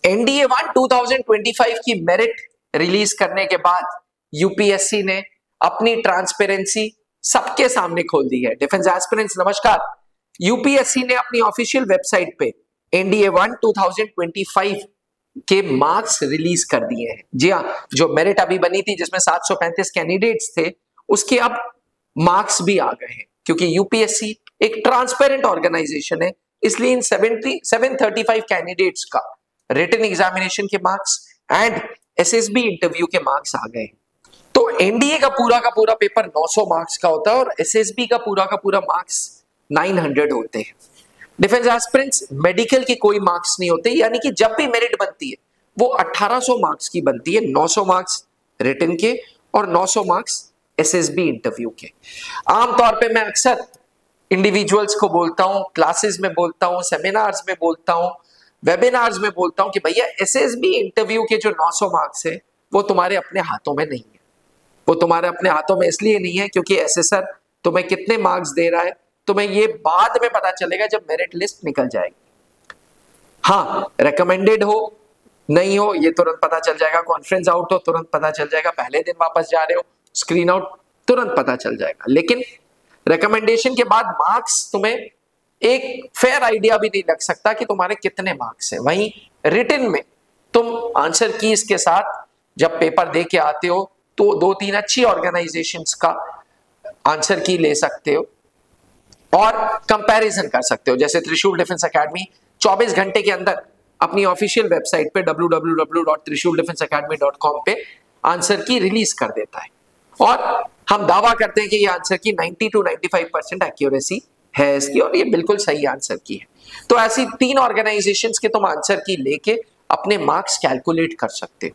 NDA 1 2025 की merit release करने के बाद यूपीएससी ने अपनी ट्रांसपेरेंसी सबके सामने खोल दी है। डिफेंस एस्पिरेंट्स नमस्कार, यूपीएससी ने अपनी ऑफिशियल वेबसाइट पे एनडीए 1 2025 के मार्क्स रिलीज कर दिए हैं। जी हाँ, जो मेरिट अभी बनी थी जिसमें 735 कैंडिडेट्स थे, उसके अब मार्क्स भी आ गए हैं, क्योंकि यूपीएससी एक ट्रांसपेरेंट ऑर्गेनाइजेशन है, इसलिए इन 735 कैंडिडेट्स का रिटन एग्जामिनेशन के मार्क्स एंड एसएसबी इंटरव्यू के मार्क्स आ गए। तो एनडीए का पूरा पेपर 900 मार्क्स का होता है और एसएसबी का पूरा मार्क्स 900 होते हैं। डिफेंस एस्पिरेंट्स मेडिकल के कोई मार्क्स नहीं होते, यानी कि जब भी मेरिट बनती है वो 1800 मार्क्स की बनती है, 900 मार्क्स रिटन के और 900 मार्क्स एसएसबी इंटरव्यू के। आमतौर पे मैं अक्सर इंडिविजुअल्स को बोलता हूं, क्लासेस में बोलता हूं, सेमिनार्स में बोलता हूं, वेबिनार्स में बोलता हूं कि भैया एसएसबी इंटरव्यू के जो 900 मार्क्स है वो तुम्हारे अपने हाथों में नहीं है। वो तुम्हारे अपने हाथों में इसलिए नहीं है क्योंकि एसेसर तुम्हें कितने मार्क्स दे रहा है तुम्हें ये बाद में पता चलेगा जब मेरिट लिस्ट निकल जाएगी। हाँ, रेकमेंडेड हो नहीं हो ये तुरंत पता चल जाएगा, कॉन्फ्रेंस आउट हो तुरंत पता चल जाएगा, पहले दिन वापस जा रहे हो स्क्रीन आउट तुरंत पता चल जाएगा। लेकिन रिकमेंडेशन के बाद मार्क्स तुम्हें एक फेयर आइडिया भी नहीं लग सकता कि तुम्हारे कितने मार्क्स है। वहीं रिटन में तुम आंसर कीज के साथ जब पेपर दे के आते हो तो 2-3 अच्छी ऑर्गेनाइजेशंस का आंसर की ले सकते हो और कंपैरिजन कर सकते हो। जैसे त्रिशूल डिफेंस एकेडमी 24 घंटे के अंदर अपनी ऑफिशियल वेबसाइट पे www.trishuldefenseacademy.com पे आंसर की रिलीज कर देता है और हम दावा करते हैं कि ये आंसर की 90 to 95% एक्यूरेसी है इसकी और ये बिल्कुल सही आंसर की है। तो ऐसी 3 ऑर्गेनाइजेशंस के तुम आंसर की लेके अपने मार्क्स कैलकुलेट कर सकते हो,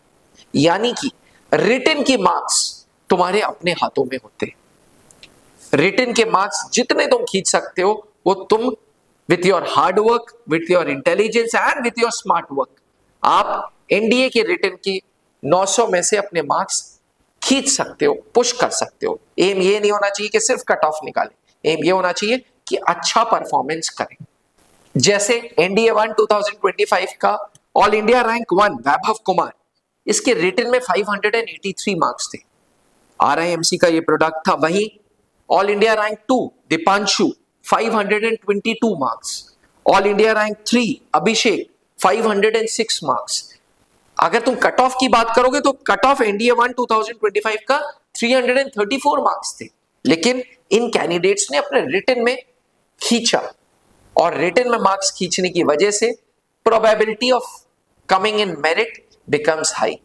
यानी कि रिटन की मार्क्स तुम्हारे अपने हाथों में होते हैं। रिटन के मार्क्स जितने तुम खींच सकते हो वो तुम with your hard work, with your intelligence and with your smart work आप एनडीए के रिटन की 900 में से अपने मार्क्स खींच सकते हो, पुश कर सकते हो। एम ये नहीं होना चाहिए कि सिर्फ कट ऑफ निकाले, एम ये होना चाहिए कि अच्छा परफॉर्मेंस करें। जैसे एनडीए 1 2025 का all India rank 1 Vaibhav Kumar, इसके रिटन में 583 मार्क्स थे, आरआईएमसी का ये प्रोडक्ट था। वहीं all India rank 2 Deepanshu 522 marks, all India rank 3 अभिषेक 506 मार्क्स। अगर तुम कट ऑफ की बात करोगे तो कट ऑफ एनडीए 1 2025 का 334 मार्क्स थे, लेकिन इन कैंडिडेट्स ने अपने रिटन में खींचा और रिटन में मार्क्स खींचने की वजह से probability of coming in merit becomes high.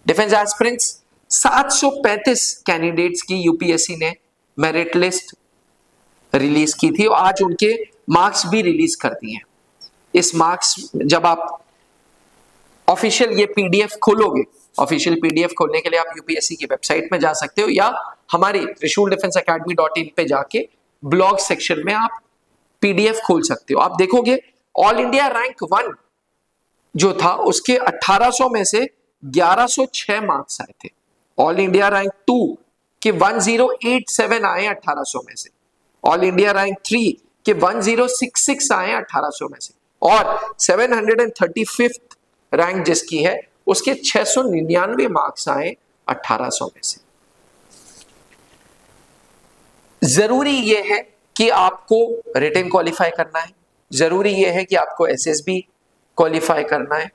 Defence aspirants 735 candidates की यूपीएससी ने मेरिट लिस्ट रिलीज की थी और आज उनके मार्क्स भी रिलीज कर दिए हैं। इस मार्क्स जब आप ऑफिशियल ये पीडीएफ खोलोगे, ऑफिशियल पीडीएफ खोलने के लिए आप यूपीएससी की वेबसाइट में जा सकते हो या हमारे trishuldefenseacademy.in पे जाके ब्लॉग सेक्शन में आप पीडीएफ खोल सकते हो। आप देखोगे ऑल इंडिया रैंक 1 जो था उसके 1800 में से 1106 मार्क्स आए थे। ऑल इंडिया रैंक 2 के 1087 आए 1800 में से, ऑल इंडिया रैंक 3 के 1066 आए 1800 में से और 735th रैंक जिसकी है उसके 699 मार्क्स आए 1800 में से। जरूरी यह है कि आपको रिटन क्वालिफाई करना है, जरूरी यह है कि आपको एसएसबी क्वालिफाई करना है,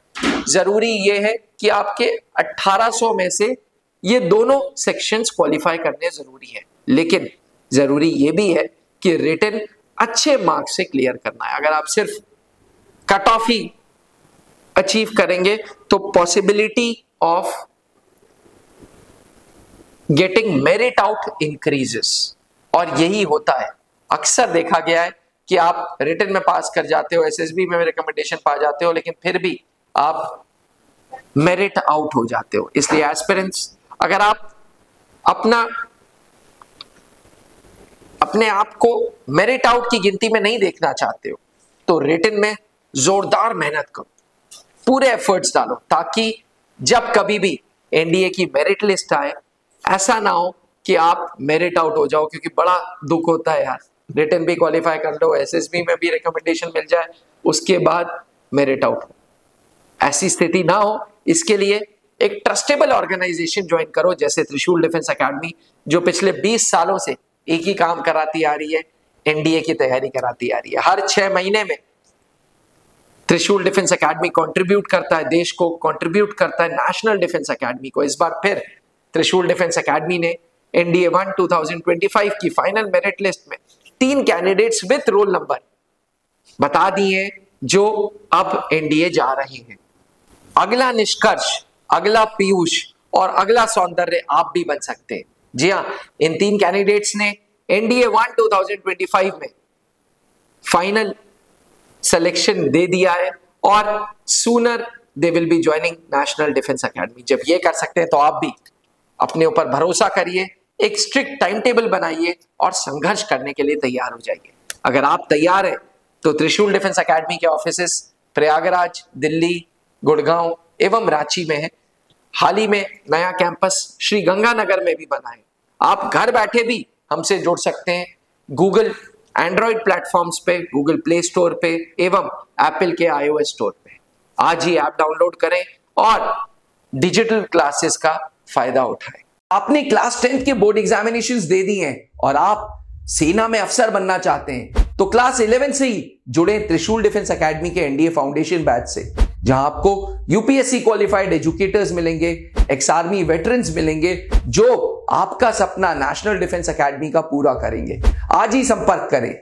जरूरी यह है कि आपके 1800 में से ये दोनों सेक्शंस क्वालिफाई करने जरूरी है, लेकिन जरूरी यह भी है कि रिटन अच्छे मार्क्स से क्लियर करना है। अगर आप सिर्फ कट ऑफ ही अचीव करेंगे तो possibility of getting merit out increases और यही होता है। अक्सर देखा गया है कि आप रिटन में पास कर जाते हो, एसएसबी में रिकमेंडेशन पा जाते हो, लेकिन फिर भी आप मेरिट आउट हो जाते हो। इसलिए एस्पिरेंट्स, अगर आप अपने आप को मेरिट आउट की गिनती में नहीं देखना चाहते हो तो रिटन में जोरदार मेहनत करो, पूरे एफर्ट्स डालो, ताकि जब कभी भी एनडीए की मेरिट लिस्ट आए ऐसा ना हो कि आप मेरिट आउट हो जाओ, क्योंकि बड़ा दुख होता है यार। रिटन भी क्वालिफाई कर लो, एसएसबी में भी रिकमेंडेशन मिल जाए, उसके बाद मेरिट आउट हो। ऐसी स्थिति ना हो, इसके लिए एक ट्रस्टेबल ऑर्गेनाइजेशन ज्वाइन करो, जैसे त्रिशूल डिफेंस एकेडमी, जो पिछले 20 सालों से एक ही काम कराती आ रही है, एनडीए की तैयारी कराती आ रही है। हर 6 महीने में त्रिशूल डिफेंस एकेडमी कंट्रीब्यूट करता है देश को, कंट्रीब्यूट करता है नेशनल डिफेंस एकेडमी को। इस बार फिर त्रिशूल डिफेंस एकेडमी ने एनडीए 1 2025 की फाइनल मेरिट लिस्ट में 3 कैंडिडेट्स विद रोल नंबर बता दिए जो अब एनडीए जा रहे हैं। अगला निष्कर्ष, अगला पीयूष और अगला सौंदर्य आप भी बन सकते हैं। जी हां, इन 3 कैंडिडेट्स ने एनडीए 1 2025 में फाइनल सिलेक्शन दे दिया है और sooner they will be joining national defence academy. जब ये कर सकते हैं तो आप भी अपने ऊपर भरोसा करिए, एक स्ट्रिक्ट टाइम टेबल बनाइए और संघर्ष करने के लिए तैयार हो जाइए। अगर आप तैयार हैं तो त्रिशूल डिफेंस एकेडमी के ऑफिसेस प्रयागराज, दिल्ली, गुड़गांव एवं रांची में है। हाल ही में नया कैंपस श्री गंगानगर में भी बना है। आप घर बैठे भी हमसे जुड़ सकते हैं गूगल एंड्रॉइड प्लेटफॉर्म्स पे, गूगल प्ले स्टोर पे एवं एप्पल के iOS स्टोर पे। आज ही ऐप डाउनलोड करें और डिजिटल क्लासेस का फायदा उठाएं। आपने क्लास 10th के बोर्ड एग्जामिनेशंस दे दिए हैं और आप सेना में अफसर बनना चाहते हैं तो क्लास 11 से ही जुड़े त्रिशूल डिफेंस एकेडमी के एनडीए फाउंडेशन बैच से, जहां आपको यूपीएससी क्वालिफाइड एजुकेटर्स मिलेंगे, एक्स आर्मी वेटरन्स मिलेंगे जो आपका सपना नेशनल डिफेंस एकेडमी का पूरा करेंगे। आज ही संपर्क करें।